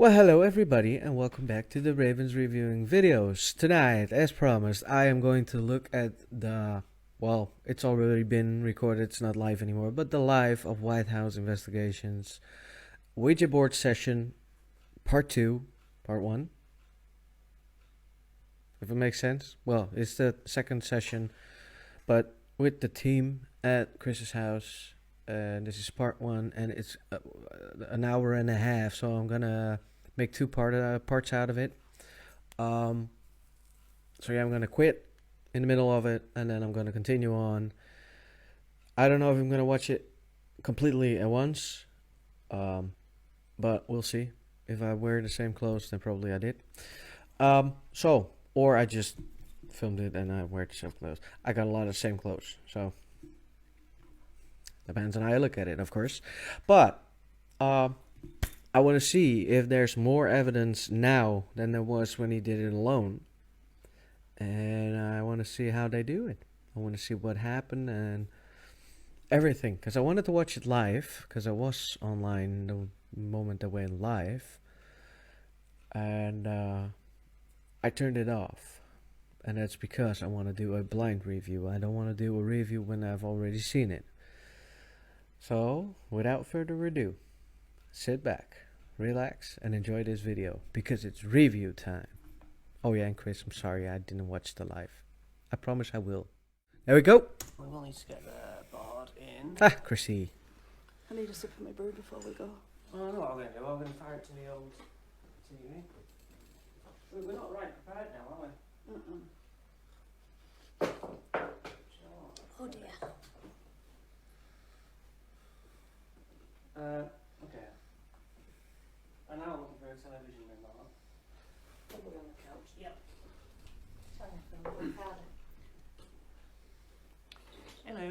Well, hello everybody, and welcome back to the Ravens Reviewing videos. Tonight, as promised, I am going to look at it's already been recorded, it's not live anymore, but the live of White House Investigations Ouija Board Session Part 2, Part 1. If it makes sense. Well, it's the second session, but with the team at Chris's house. This is Part 1, and it's an hour and a half, so I'm gonna make two parts out of it. I'm gonna quit in the middle of it, and then I'm gonna continue on. I don't know if I'm gonna watch it completely at once, but we'll see. If I wear the same clothes, then probably I did. Or I just filmed it and I wear the same clothes. I got a lot of the same clothes, so depends on how I look at it, of course. But I want to see if there's more evidence now than there was when he did it alone. And I want to see how they do it. I want to see what happened and everything. Because I wanted to watch it live. Because I was online the moment I went live. And I turned it off. And that's because I want to do a blind review. I don't want to do a review when I've already seen it. So, without further ado, sit back, relax, and enjoy this video, because it's review time. Oh yeah, and Chris, I'm sorry I didn't watch the live. I promise I will. There we go. We will need to get the board in. Ah, Chrissy. I need a sip of my brew before we go. Oh, I know what I'm going to do. I'm going to fire it to the old TV. We're not right prepared now, are we? Oh dear. Okay. And now I'm looking for a television remote. Probably on the couch. Yep. Sorry, I feel a bit harder. Hello.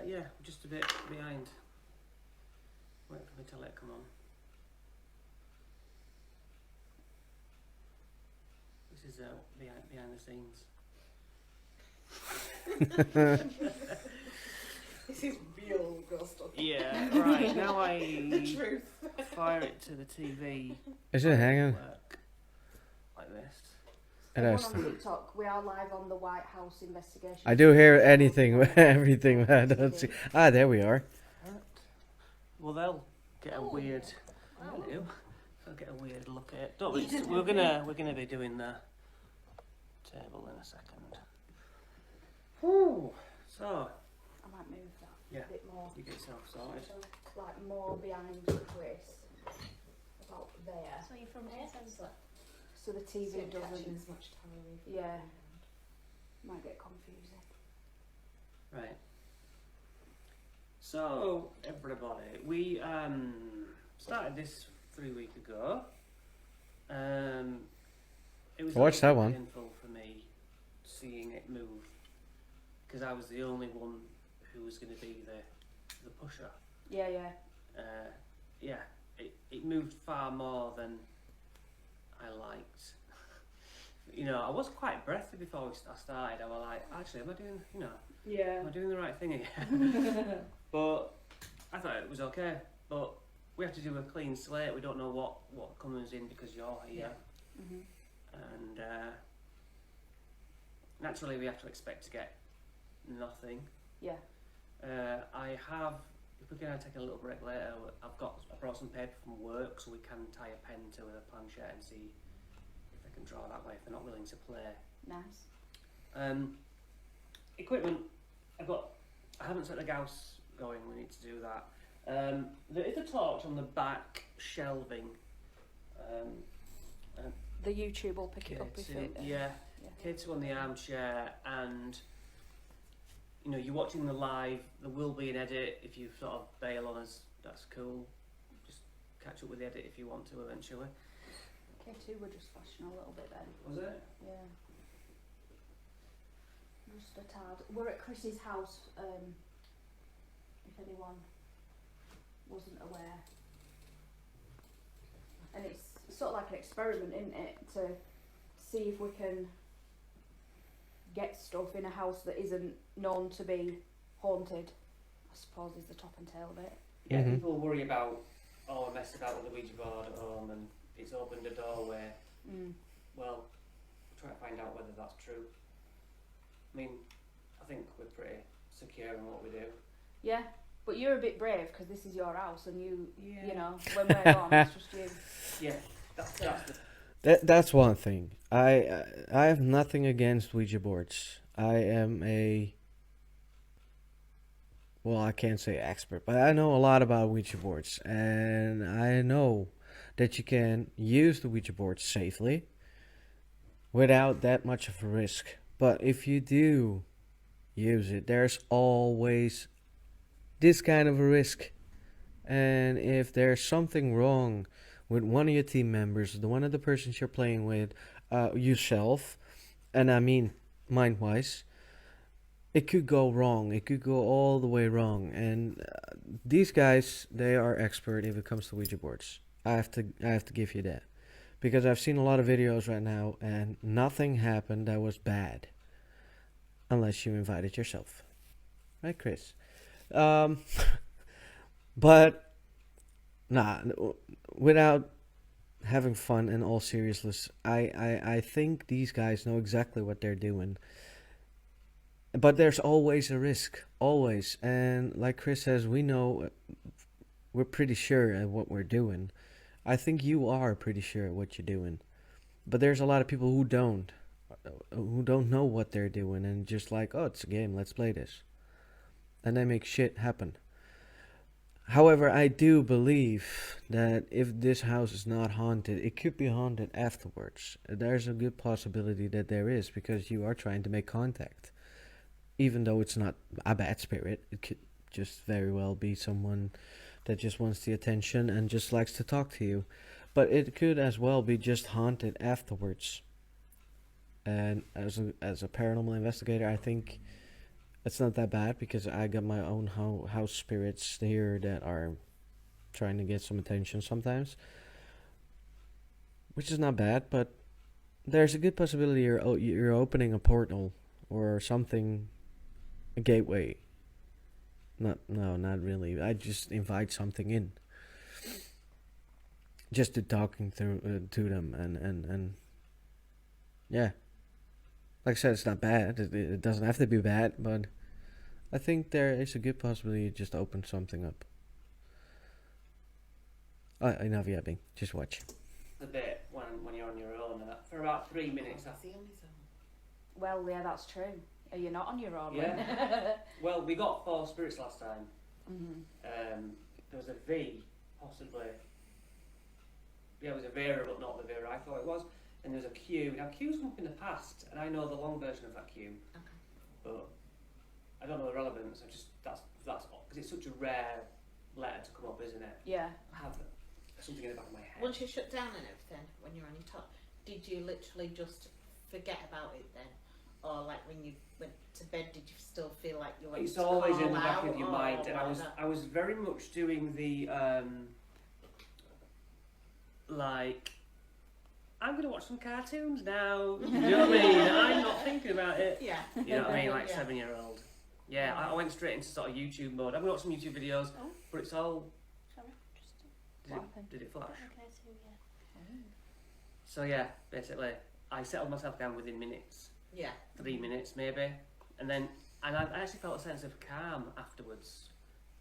Yeah, just a bit behind. Wait for me to let it come on. This is behind the scenes. This is real girl stuff. Yeah, right. Now The truth. fire it to the TV. Is it hanging? Work like this. It Everyone has on to. TikTok, we are live on the White House investigation. I do hear anything, everything, but I don't see. Ah, there we are. Well, they'll get a weird. Oh. They'll get a weird look at it. Don't we? We're gonna be doing the table in a second. Whew. So I might move that Yeah. a bit more. you get yourself sorted. Like more behind Chris. About there. So you're from here, Sensor? So the TV doesn't. as much time away from Yeah. Might get confusing. Right. So everybody, we started this 3 weeks ago. It was I watched that one. painful for me seeing it move because I was the only one who was going to be the pusher. Yeah, yeah. Yeah, it moved far more than I liked. You know, I was quite breathy before I started. I was like, actually, am I doing, Yeah. am I doing the right thing here? But I thought it was okay. But we have to do a clean slate. We don't know what comes in because you're here. Mhm. And naturally we have to expect to get nothing. Yeah. I have, if we're going to take a little break later, I brought some paper from work so we can tie a pen to a planchette and see if they can draw that way if they're not willing to play. Nice. Equipment, I haven't set the Gauss going, we need to do that. There is a torch on the back shelving. The YouTube will pick it up if K2, it. yeah, Yeah. K2 on the armchair, and you're watching the live. There will be an edit if you sort of bail on us. That's cool. Just catch up with the edit if you want to eventually. K2 were just flashing a little bit then. Was it? Yeah. Just a tad. We're at Chris's house, if anyone wasn't aware. And it's sort of like an experiment, isn't it? To see if we can get stuff in a house that isn't known to be haunted, I suppose is the top and tail of it. Yeah, Mhm. people worry about oh, I messed about with the Ouija board at home and it's opened a doorway. Well, try to find out whether that's true. I mean, I think we're pretty secure in what we do. Yeah, but you're a bit brave because this is your house and you know, when we're gone, it's just you. Yeah, that's the... That's one thing. I have nothing against Ouija boards. I am I can't say expert, but I know a lot about Ouija boards, and I know that you can use the Ouija board safely without that much of a risk. But if you do use it, there's always this kind of a risk. And if there's something wrong with one of your team members, the one of the persons you're playing with, yourself, and I mean mind-wise, it could go wrong. It could go all the way wrong. And these guys, they are expert if it comes to Ouija boards. I have to give you that, because I've seen a lot of videos right now, and nothing happened that was bad, unless you invited yourself, right, Chris? But nah, without having fun and all seriousness, I think these guys know exactly what they're doing. But there's always a risk, always. And like Chris says, we're pretty sure at what we're doing. I think you are pretty sure at what you're doing. But there's a lot of people who don't know what they're doing and just like, oh, it's a game, let's play this. And they make shit happen. However, I do believe that if this house is not haunted, it could be haunted afterwards. There's a good possibility that there is, because you are trying to make contact. Even though it's not a bad spirit, it could just very well be someone that just wants the attention and just likes to talk to you. But it could as well be just haunted afterwards. And as a paranormal investigator, I think it's not that bad, because I got my own house spirits here that are trying to get some attention sometimes, which is not bad. But there's a good possibility you're opening a portal or something, a gateway. Not really. I just invite something in, just to talking to them and yeah. Like I said, it's not bad. It doesn't have to be bad, but I think there is a good possibility you just open something up. Enough yapping. Just watch. The bit when you're on your own for about 3 minutes. That's the only zone. Well, yeah, that's true. Are you not on your own? Yeah. Well, we got 4 spirits last time. Mm-hmm. There was a V, possibly. Yeah, it was a Vera, but not the Vera I thought it was. And there was a Q. Now, Q's come up in the past, and I know the long version of that Q. Okay. But I don't know the relevance. That's because it's such a rare letter to come up, isn't it? Yeah. I have something in the back of my head. Once you shut down and everything, when you're on your top, did you literally just forget about it then? Or like when you went to bed, did you still feel like you were? It's always in the back out of your or mind, and whatever? I was very much doing the like, I'm going to watch some cartoons now. You know what I mean? I'm not thinking about it. Yeah. You know what I mean? Like Yeah. 7-year-old. Yeah, I went straight into sort of YouTube mode. I'm going to watch some YouTube videos, Oh. but it's all... Sorry, just What happened? Did it flash? okay too, yeah. So yeah, basically, I settled myself down within minutes. Yeah. 3 minutes maybe. And I actually felt a sense of calm afterwards.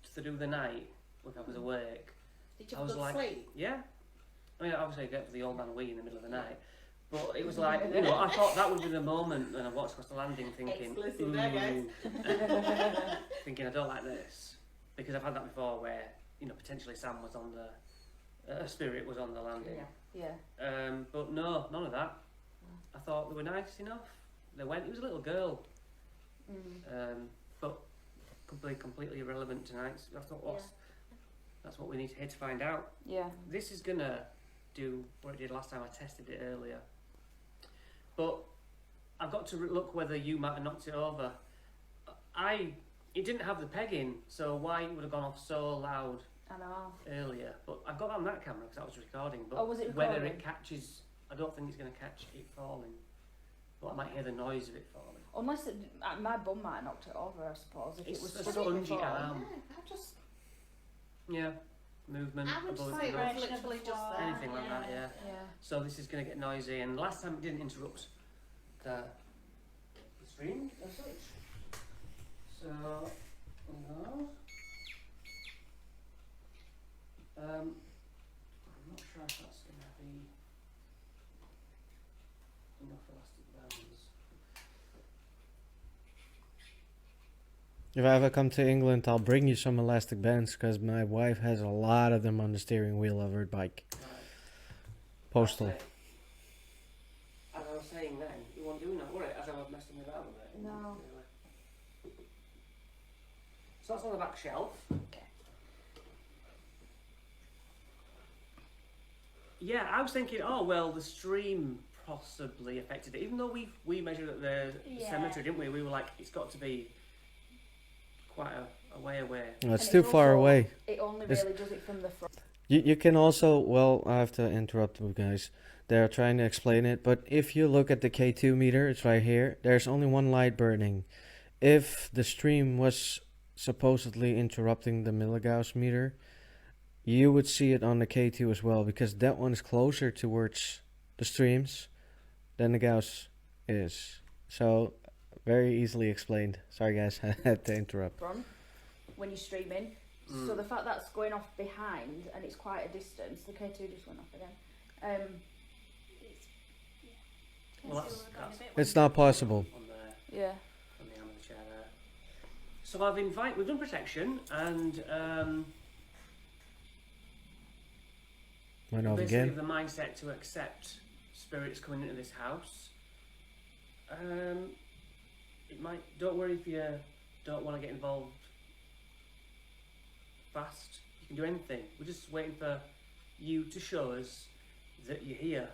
Through the night, when I was awake. Did you I have was good like, sleep? yeah. I mean, obviously I get the old man wee in the middle of the night. But it was like, you know, I thought that would be the moment when I watched across the landing thinking, Exclusive there, guys. thinking I don't like this. Because I've had that before where, you know, potentially Sam was on a spirit was on the landing. Yeah. But no, none of that. I thought they were nice enough. It was a little girl. But completely irrelevant tonight. So I thought, that's what we need here to find out. Yeah. This is gonna do what it did last time I tested it earlier. But I've got to look whether you might have knocked it over. It didn't have the peg in, so why it would have gone off so loud I know. earlier. But I've got that on that camera because I was recording. But Oh, was it whether recording? it catches, I don't think it's going to catch it falling. But I might hear the noise of it falling. Unless my bum might have knocked it over, I suppose. If It's it was a stood up spongy before. arm. Yeah, I just Yeah. movement, I would above say and it was below. literally just there. Anything like that, yeah. Yeah. So this is going to get noisy, and last time it didn't interrupt the stream as such. So, no. I'm not sure if that's going to be enough elastic bands. If I ever come to England, I'll bring you some elastic bands because my wife has a lot of them on the steering wheel of her bike. Right. Postal. That's it. As I was saying then, you weren't doing that, were it? As I was messing about with it. No. Really. So that's on the back shelf. Okay. Yeah, I was thinking, oh well, the stream possibly affected it. Even though we measured at the Yeah. cemetery, didn't we? We were like, it's got to be quite a way away. No, it's And too it's far also- away. It only It's- really does it from the front. You can also, well, I have to interrupt you guys. They're trying to explain it, but if you look at the K2 meter, it's right here. There's only one light burning. If the stream was supposedly interrupting the milligauss meter, you would see it on the K2 as well, because that one is closer towards the streams than the Gauss is. So, very easily explained. Sorry guys, I had to interrupt. Front when you're streaming. Mm. So the fact that's going off behind and it's quite a distance, the K2 just went off again. Well, that's It's not possible. on there. Yeah. On the arm of the chair there. So we've done protection, and Went off basically again. the mindset to accept spirits coming into this house. It might. Don't worry if you don't want to get involved fast. You can do anything. We're just waiting for you to show us that you're here.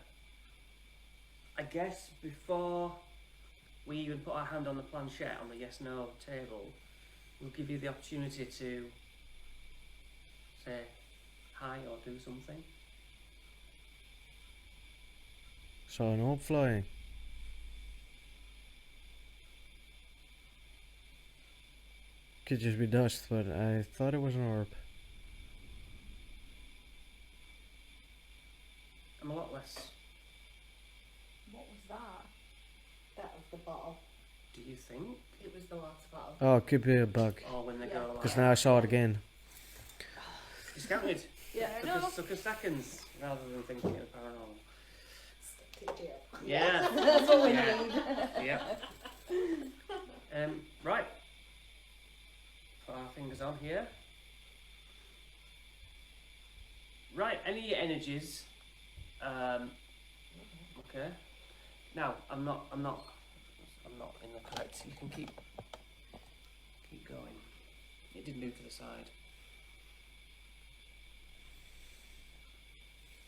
I guess before we even put our hand on the planchette on the yes/no table, we'll give you the opportunity to say hi or do something. So an orb flying. Could just be dust, but I thought it was an orb. I'm a lot less. What was that? That was the bottle. Do you think? It was the water bottle. Oh, it could be a bug. Or when they Yeah. go like Because now I saw it again. discounted. Yeah. Sucker seconds rather than thinking of paranormal. Stick to jail. Yeah. That's what we Yeah. need. Yeah. Right. Put our fingers on here. Right. Any energies? Okay. Now I'm not in the correct. You can keep going. It did move to the side.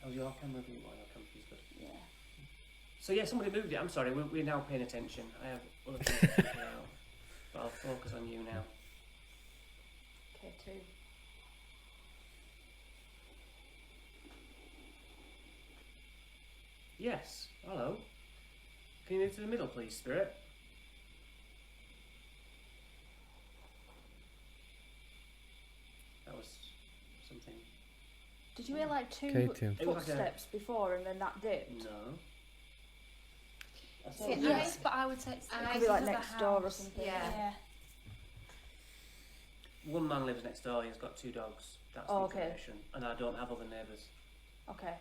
How's your camera view? Well, your camera view's good. Yeah. So yeah, somebody moved it. I'm sorry. We're now paying attention. I have other things to do now, but I'll focus on you now. K2. Yes. Hello. Can you move to the middle, please, Spirit? That was something. Did you hear like two K2. It was like a- footsteps before and then that dipped? No. I See, thought I- it was- Yes, but I would say it's It It I could be like because of next the door or house. something. Yeah. one man lives next door. He's got 2 dogs. That's Oh, the okay. information. And I don't have other neighbours. Okay.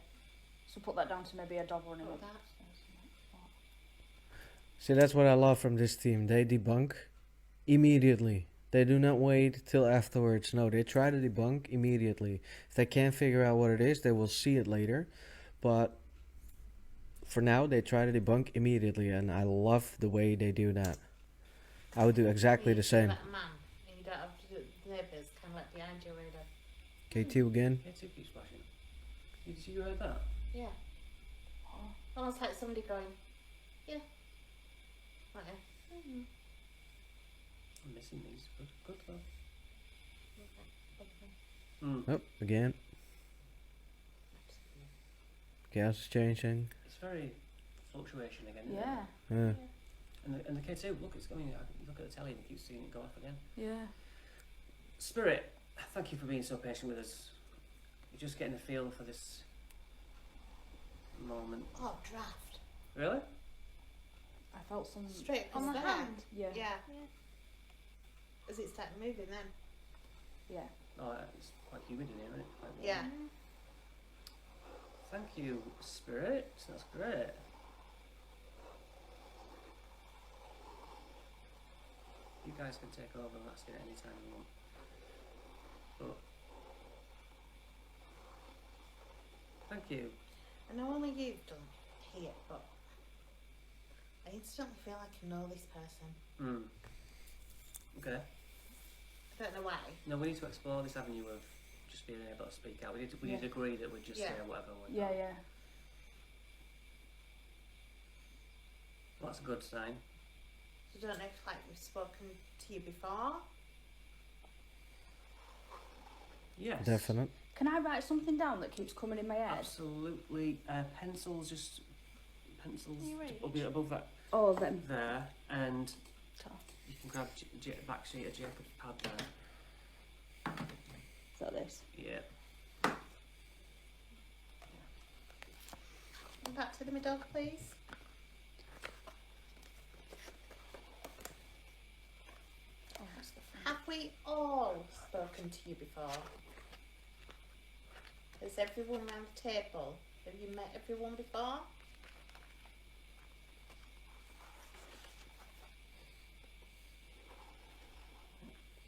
So put that down to maybe a dog running Oh, up. that. See, that's what I love from this team. They debunk immediately. They do not wait till afterwards. No, they try to debunk immediately. If they can't figure out what it is, they will see it later. But for now, they try to debunk immediately, and I love the way they do that. I would do exactly the same. Like a man, and you don't have to do it with neighbours, kind of like behind you, really. K2 again. It too keeps flashing. Did you hear that? Yeah. Almost like somebody going, yeah. Like, mm-hmm. I'm missing these. Good though. Okay. Mm. Oh, again. Gas is changing. It's very fluctuation again. Isn't Yeah. It? And the kids too. Look, it's going. You look at the telly and you keep seeing it go off again. Yeah. Spirit, thank you for being so patient with us. You're just getting a feel for this moment. Oh, draft. Really? I felt some. Straight On across the there. hand. Yeah. Yeah. Yeah. As it started moving then. Yeah. Oh, it's quite humid in here, isn't it? Quite warm. Yeah. Thank you, Spirit. That's great. You guys can take over and ask it any time you want. But thank you. I know only you've done here, but I instantly feel like I know this person. Hmm. Okay. I don't know why. No, we need to explore this avenue of just being able to speak out. We need to agree that we'd just Yeah. say whatever we Yeah, want. yeah. Well, that's a good sign. I don't know if like we've spoken to you before. Yes. Definite. Can I write something down that keeps coming in my head? Absolutely. Pencils, pencils Are you ready? will be above that Oh, them. there, and Top. you can grab back sheet of Jacob's pad there. Is that this? Yeah. And back to the middle, please. Oh, that's the front. Have we all spoken to you before? Has everyone around the table? Have you met everyone before?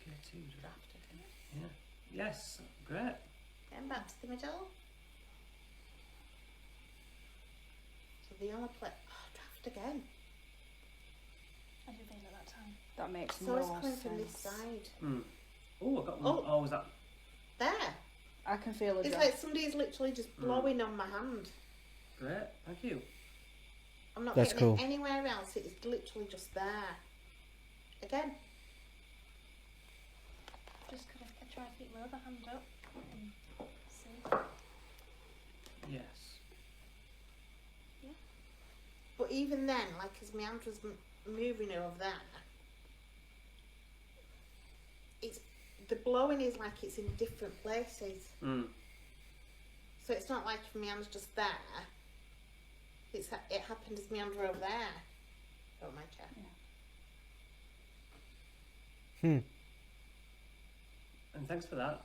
Okay, two. Draft again. Yeah. Yes. Great. And back to the middle. So the only play. Oh, draft again. I didn't feel it that time. That makes So no it's coming sense. from this side. Hmm. Oh, I got one. Oh. Oh, was that? There. I can feel a It's draft. like somebody's literally just blowing on my hand. Great. Thank you. I'm not That's getting cool. it anywhere else. It's literally just there. Again. Just could I try to keep my other hand up and see. Yes. But even then, like as my hand was moving over there, it's the blowing is like it's in different places. Hmm. So it's not like my hand's just there. It happened as my hand were over there. Oh my chair. Hmm. And thanks for that.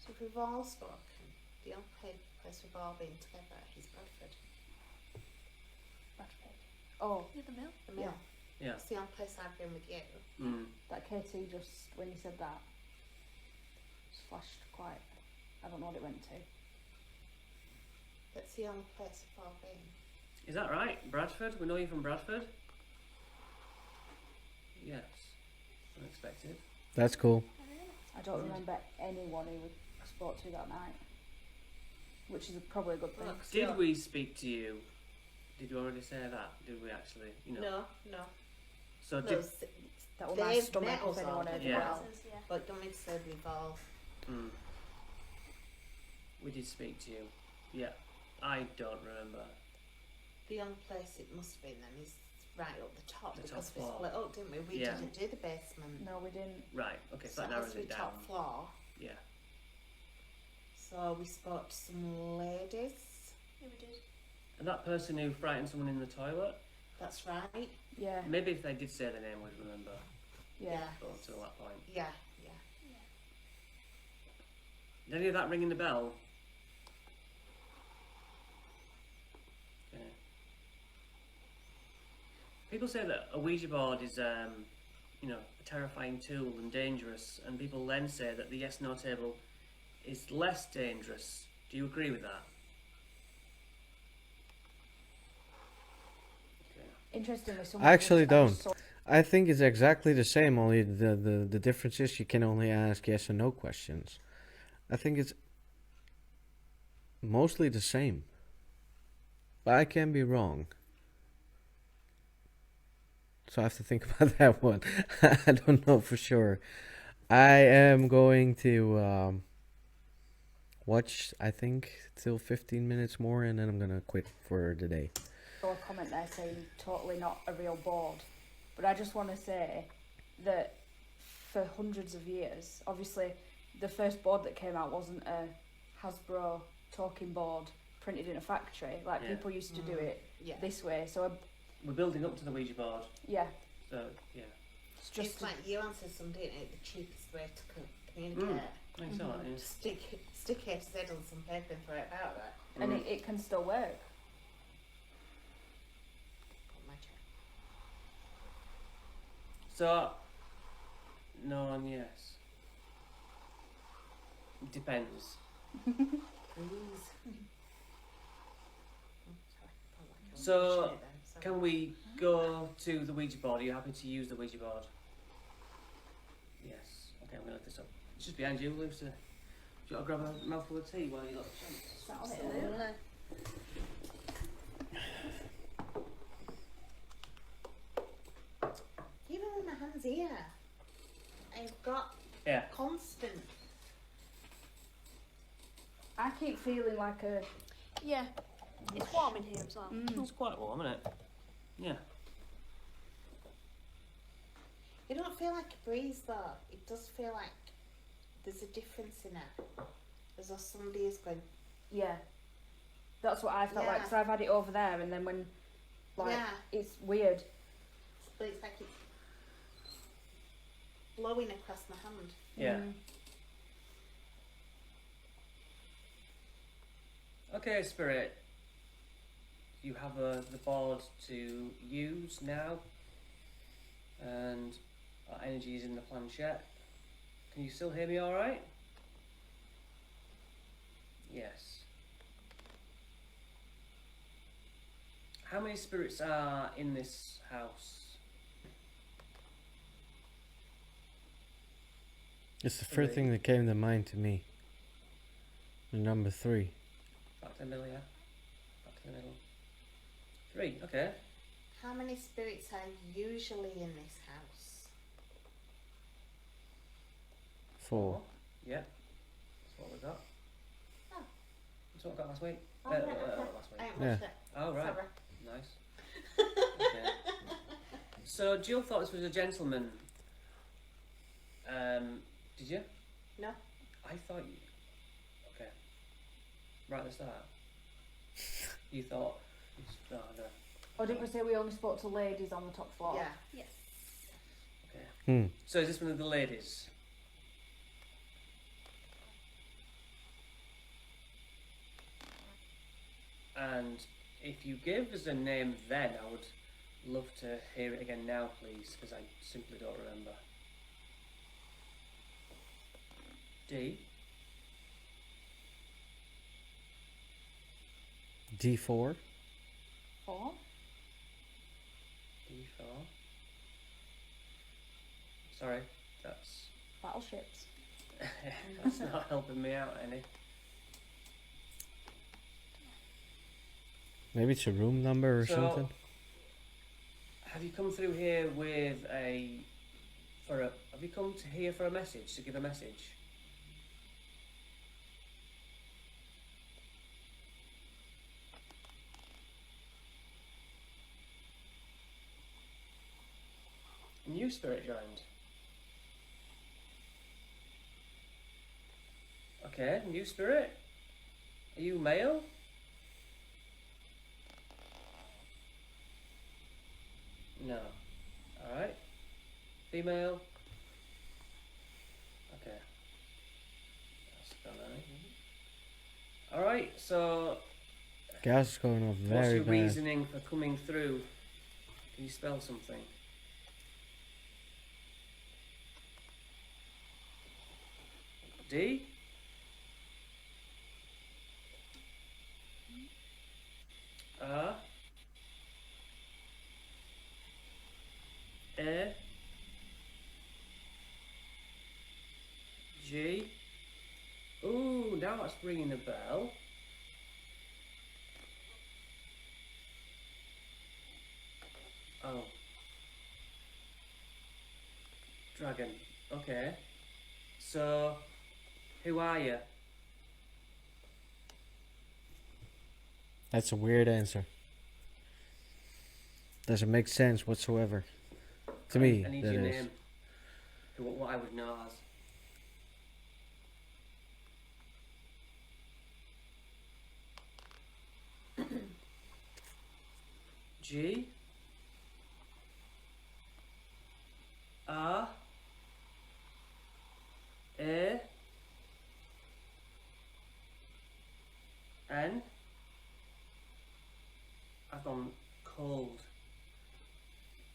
So if we've all spoken, the only place we've all been together is Bradford. Bradford. Oh, Near the mill. The mill. Yeah. It's the only place I've been with you. Hmm. that KT just, when you said that, just flashed quite. I don't know what it went to. That's the only place we've all been. Is that right? Bradford? We know you from Bradford? Yes. Unexpected. That's cool. I don't Good. remember anyone who we spoke to that night, which is probably a good thing. Well, 'cause Did you're- we speak to you? Did you already say that? Did we actually? You know. No. So No, did. That was my They've stomach met if us anyone all. heard Yeah. well. Yeah. But don't mean to say we've all. Hmm. We did speak to you. Yeah. I don't remember. The only place it must have been then is right up the top The because top we floor. split up, didn't we? We Yeah. didn't do the basement. No, we didn't. Right. Okay. So So that that narrows has to be it down. top floor. Yeah. So we spoke to some ladies. Yeah, we did. And that person who frightened someone in the toilet. That's right. Yeah, Maybe if they did say the name, we'd remember. yeah. But until that point. Yeah. Is any of that ringing the bell? Okay. People say that a Ouija board is, a terrifying tool and dangerous, and people then say that the yes/no table is less dangerous. Do you agree with that? Okay. Interestingly, I actually just don't. saw- I think it's exactly the same, only the difference is you can only ask yes and no questions. I think it's mostly the same. But I can be wrong. So I have to think about that one. I don't know for sure. I am going to watch, I think, till 15 minutes more, and then I'm going to quit for the day. saw a comment there saying totally not a real board. But I just want to say that for hundreds of years, obviously the first board that came out wasn't a Hasbro talking board printed in a factory. Like, Yeah. people used to do it Yeah. this way. So, We're building up to the Ouija board, yeah, so yeah. it's just It's like you answered something, isn't it? The cheapest way to communicate. I think so. Yeah. Just stick his head on some paper and throw it out there. and it can still work. On my chair. So, no and yes. Depends. Please. So, Can we go to the Ouija board? Are you happy to use the Ouija board? Yes. Okay, I'm going to lift this up. It's just behind you, Lucy. Do you want to grab a mouthful of tea while you got a chance? Is that on it, is it? Even with my hands here, I've got Yeah. constant. I keep feeling like a Yeah. It's warm in here as well. It's quite warm, isn't it? Yeah. You don't feel like a breeze though. It does feel like there's a difference in it. As though somebody is going. yeah. That's what I felt like. Yeah. So I've had it over there, and then when like Yeah. it's weird. But it's like it's blowing across my hand. Yeah. Mm. Okay, Spirit. You have the board to use now, and our energy is in the planchette. Can you still hear me all right? Yes. How many spirits are in this house? It's the first thing that came to mind to me. The number 3. Back to the middle, yeah? Back to the middle. 3, okay. How many spirits are usually in this house? 4. Yeah. That's what we got. Oh. That's what we got last week. Oh, right, okay. Last week. I haven't Yeah. watched it. Oh, right. Sorry. Nice. Okay. So Jill thought this was a gentleman. Did you? No. I thought you. Okay. Right at the start. You thought. No, no. Or didn't we say we only spoke to ladies on the top floor? Yeah. Yes. Okay. Hmm. So is this one of the ladies? And if you give us a name then, I would love to hear it again now, please, because I simply don't remember. D. D4. 4. D4. Sorry, that's Battleships. that's not helping me out any. Maybe it's a room number or So- something. Have you come through here with have you come to here for a message, to give a message? New spirit joined. Okay, new spirit. Are you male? No. Alright. Female. Okay. That's gone out. Alright, so Gas is going off what's very your bad. reasoning for coming through? Can you spell something? D? A? A? G? Ooh, now that's ringing a bell. Oh. Dragon. Okay. So, who are you? That's a weird answer. Doesn't make sense whatsoever. To me, I need that your is. name. What I would know as. G R A N. I've gone cold.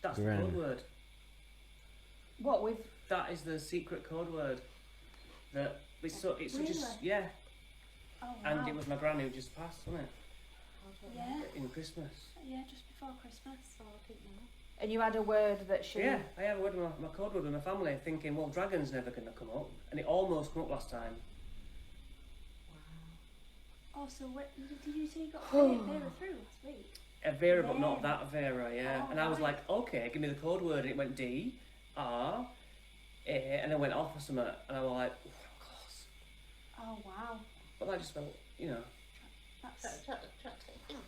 That's the Gran. code word. What with? That is the secret code word. That it's so it's Really? just yeah. Oh, wow. And it was my gran who just passed, wasn't it? Yeah, In Christmas. yeah, just before Christmas. Oh, I didn't know. And you had a word that she. Yeah, I had a word with my code word with my family, thinking, well, dragon's never going to come up, and it almost came up last time. Wow. Oh, so what, did you say you got Vera through last week? A Vera, but not Vera. that Vera, yeah. Oh, And I was right. like, okay, give me the code word, and it went D, R, A, and then went off or something, and I was like, oh, close. Oh, wow. But I just felt, you know, That's, Try to take it out.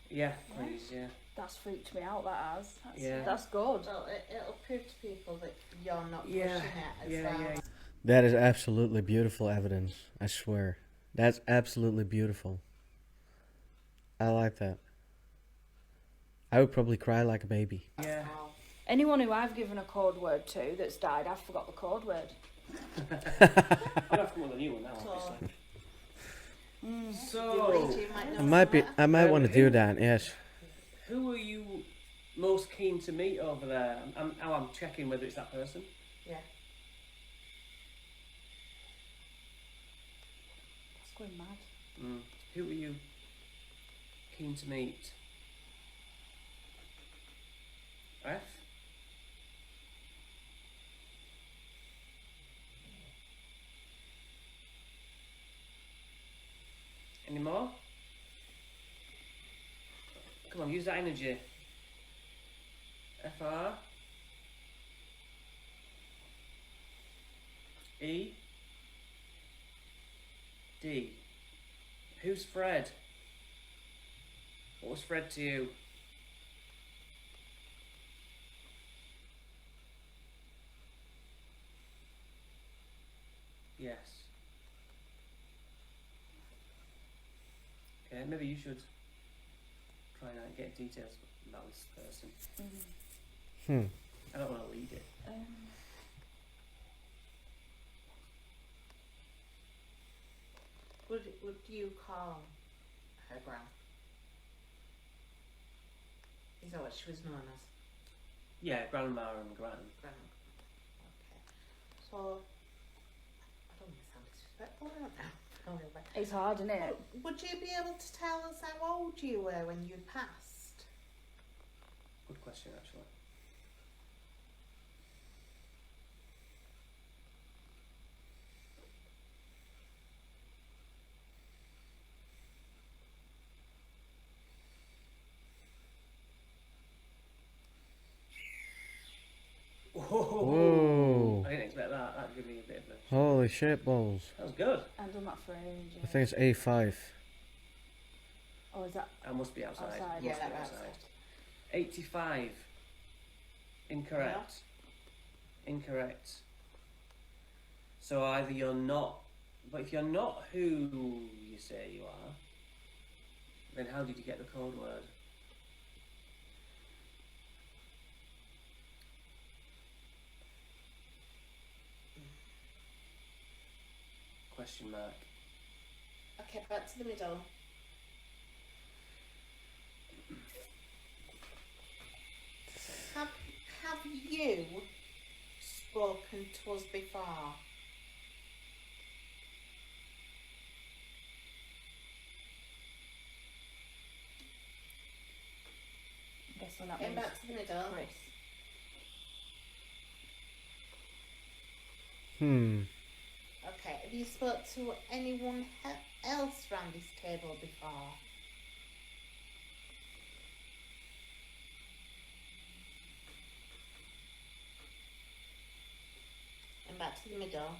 yeah, Yeah. please, yeah. That's freaked me out. That has. that's Yeah. That's good. Well, it'll prove to people that you're not Yeah, pushing it as yeah, well. yeah. That is absolutely beautiful evidence. I swear. That's absolutely beautiful. I like that. I would probably cry like a baby. Yeah. Wow. Anyone who I've given a code word to that's died, I've forgot the code word. I'll have to come up with a new one now, So- obviously. Mm. So, You might know I might be. somewhere. I might Um, want to do that. Yes. who are you most keen to meet over there? I'm checking whether it's that person. Yeah. That's going mad. Who are you keen to meet? F? Any more? Come on, use that energy. FR E D. Who's Fred? What was Fred to you? Yes. Okay, maybe you should try and get details about this person. Hmm. I don't want to lead it. Would you call her gran? Is that what she was known as? Yeah, grandma and gran. Gran. Okay. So, I don't want to sound disrespectful, I don't know. It's hard, isn't it? Would you be able to tell us how old you were when you passed? Good question, actually. Whoa. I didn't expect that. That'd give me a bit of a... Holy shit balls. That was good. I've done that for ages. I think it's A5. Oh, is that? I must be outside. Outside. Must Yeah, be that outside. outside. 85. Incorrect. Incorrect. So either you're not... But if you're not who you say you are, then how did you get the code word? Question mark. Okay, back to the middle. Have you spoken to us before? I'm guessing that Okay, means back to the middle. Chris. Hmm. Okay, have you spoke to anyone else round this table before? And back to the middle.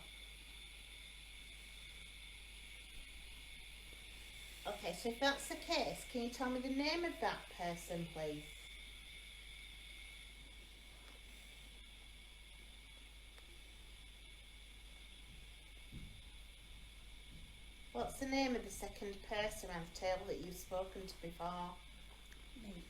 Okay, so if that's the case, can you tell me the name of that person, please? What's the name of the second person around the table that you've spoken to before? Me.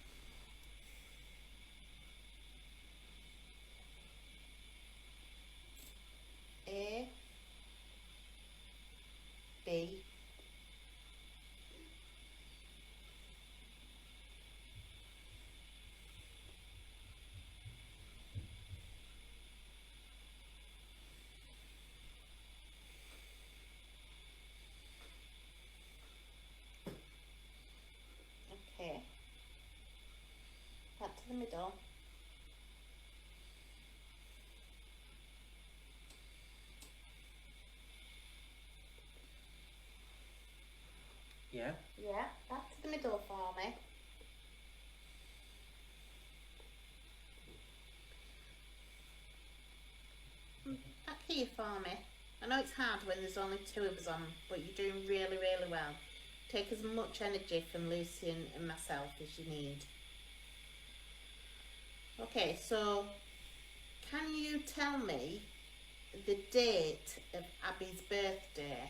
the middle. Yeah. Yeah, back to the middle for me. Back here for me. I know it's hard when there's only two of us on, but you're doing really, really well. Take as much energy from Lucy and myself as you need. Okay, so can you tell me the date of Abby's birthday?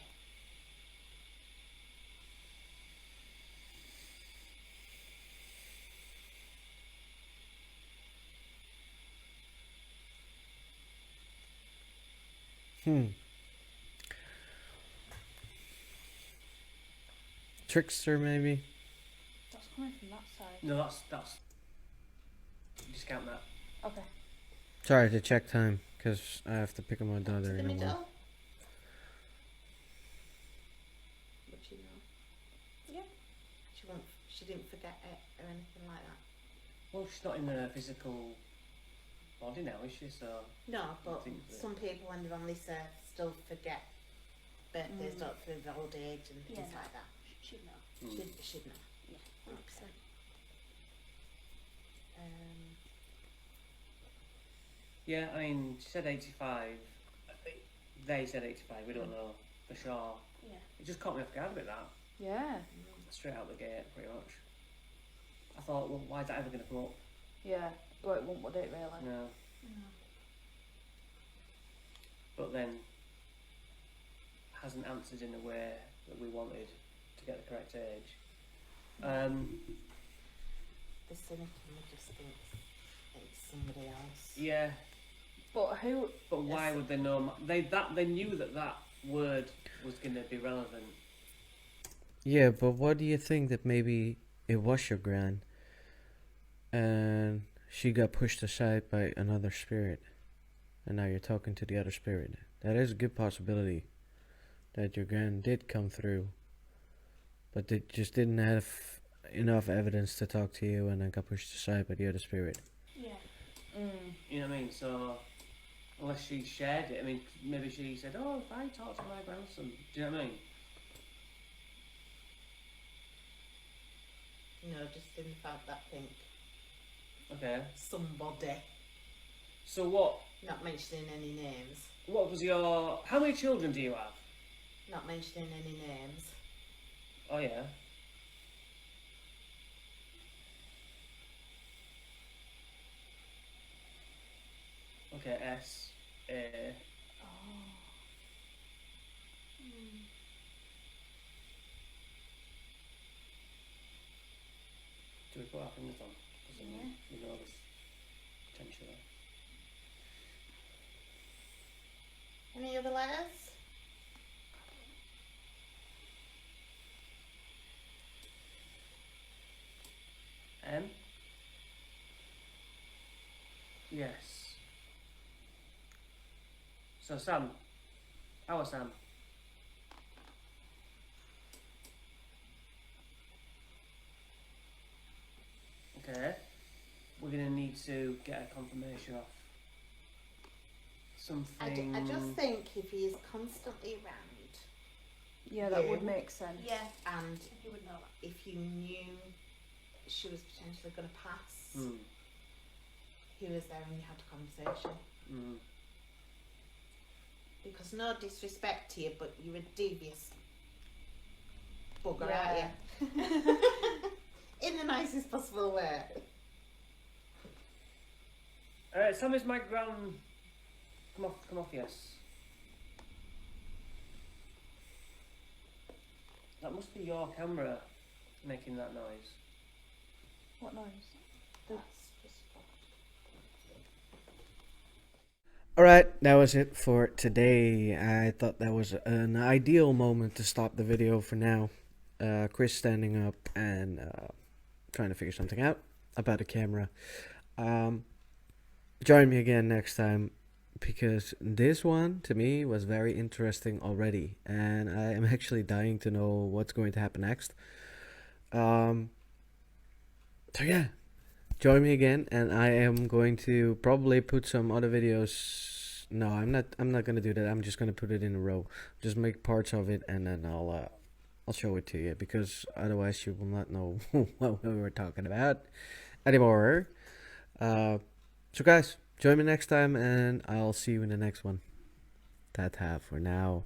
Trickster, maybe? That's coming from that side. No, that's. Discount that. Okay. Sorry to check time, because I have to pick up my Back to daughter the in a middle. while. Would you know? Yeah. She didn't forget it or anything like that. Well, she's not in the physical body now, is she? So. No, but think that- some people when they're on this earth still forget birthdays, Mm. don't through the old age and things Yeah. like that. She'd know. Mm. Should know. Yeah. Okay. Yeah, I mean, she said 85. I think they said 85. We don't know for sure. Yeah. It just caught me off guard a bit, that. Yeah. Straight out the gate, pretty much. I thought, well, why is that ever going to come up? Yeah. But it won't, would it really? No. No. But then hasn't answered in a way that we wanted to get the correct age. The cynic in me just thinks it's somebody else. Yeah, But who? but why would they know? They knew that word was going to be relevant. Yeah, but what do you think that maybe it was your gran and she got pushed aside by another spirit and now you're talking to the other spirit? That is a good possibility that your gran did come through, but they just didn't have enough evidence to talk to you and then got pushed aside by the other spirit. Yeah. You know what I mean? So unless she shared it, I mean, maybe she said, "Oh, if I talk to my grandson," do you know what I mean? No, just in the fact that think Okay. somebody, So what? not mentioning any names, What was your? How many children do you have? not mentioning any names. Oh yeah. Okay, S A. Do we put our fingers on? Because we know there's potential there. Any other letters? M? Yes. So Sam. Our Sam. Okay. We're going to need to get a confirmation off something. I just think if he is constantly around Yeah, that would You. make sense. Yeah. and He would know that. if you knew she was potentially going to pass, Mm. he was there and you had a conversation. Mm. Because no disrespect to you, but you're a devious bugger, Yeah. aren't you? In the nicest possible way. Sam is my grand. Come off, yes. That must be your camera making that noise. What noise? That's just Alright, that was it for today. I thought that was an ideal moment to stop the video for now. Chris standing up and trying to figure something out about the camera. Join me again next time, because this one to me was very interesting already, and I am actually dying to know what's going to happen next. So yeah, join me again, and I am going to probably put some other videos. No, I'm not. I'm not gonna do that. I'm just gonna put it in a row. Just make parts of it, and then I'll show it to you, because otherwise you will not know what we were talking about anymore. So guys, join me next time, and I'll see you in the next one. Ta-ta for now.